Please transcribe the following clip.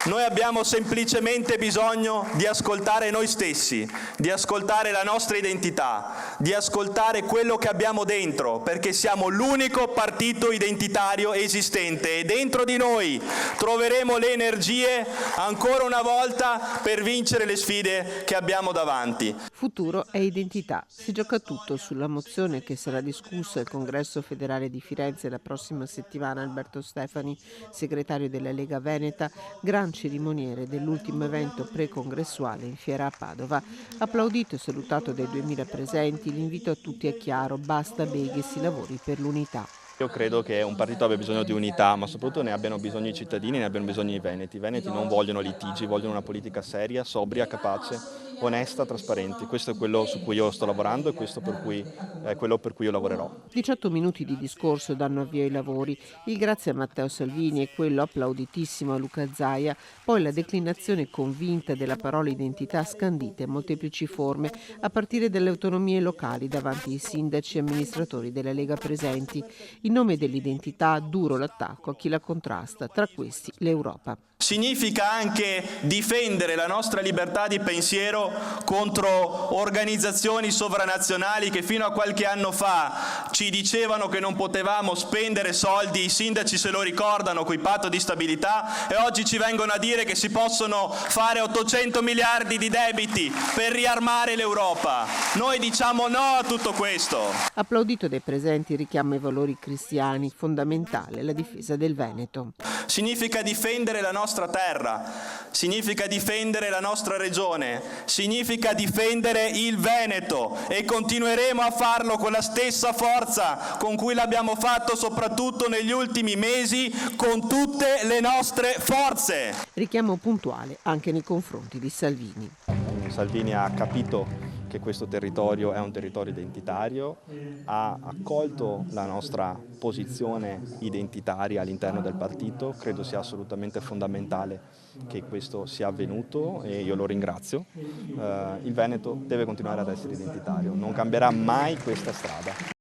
Noi abbiamo semplicemente bisogno di ascoltare noi stessi, di ascoltare la nostra identità, di ascoltare quello che abbiamo dentro, perché siamo l'unico partito identitario esistente e dentro di noi troveremo le energie ancora una volta per vincere le sfide che abbiamo davanti. Futuro e identità. Si gioca tutto sulla mozione che sarà discussa al Congresso federale di Firenze la prossima settimana. Alberto Stefani, segretario della Lega Veneta, gran cerimoniere dell'ultimo evento pre-congressuale in fiera a Padova. Applaudito e salutato dai 2000 presenti, l'invito a tutti è chiaro: basta beghe, si lavori per l'unità. Io credo che un partito abbia bisogno di unità, ma soprattutto ne abbiano bisogno i cittadini, ne abbiano bisogno i veneti. I veneti non vogliono litigi, vogliono una politica seria, sobria, capace, onesta, trasparente. Questo è quello su cui io sto lavorando e questo è quello per cui io lavorerò. 18 minuti di discorso danno avvio ai lavori. Il grazie a Matteo Salvini e quello applauditissimo a Luca Zaia, poi la declinazione convinta della parola identità scandita in molteplici forme, a partire dalle autonomie locali davanti ai sindaci e amministratori della Lega presenti. In nome dell'identità, duro l'attacco a chi la contrasta, tra questi l'Europa. Significa anche difendere la nostra libertà di pensiero contro organizzazioni sovranazionali che fino a qualche anno fa ci dicevano che non potevamo spendere soldi, i sindaci se lo ricordano, coi patto di stabilità, e oggi ci vengono a dire che si possono fare 800 miliardi di debiti per riarmare l'Europa. Noi diciamo no a tutto questo. Applaudito dai presenti, richiama i valori cristiani, fondamentale la difesa del Veneto. Significa difendere la nostra terra, significa difendere la nostra regione, significa difendere il Veneto e continueremo a farlo con la stessa forza con cui l'abbiamo fatto soprattutto negli ultimi mesi, con tutte le nostre forze. Richiamo puntuale anche nei confronti di Salvini. Salvini ha capito che questo territorio è un territorio identitario, ha accolto la nostra posizione identitaria all'interno del partito, credo sia assolutamente fondamentale che questo sia avvenuto e io lo ringrazio. Il Veneto deve continuare ad essere identitario, non cambierà mai questa strada.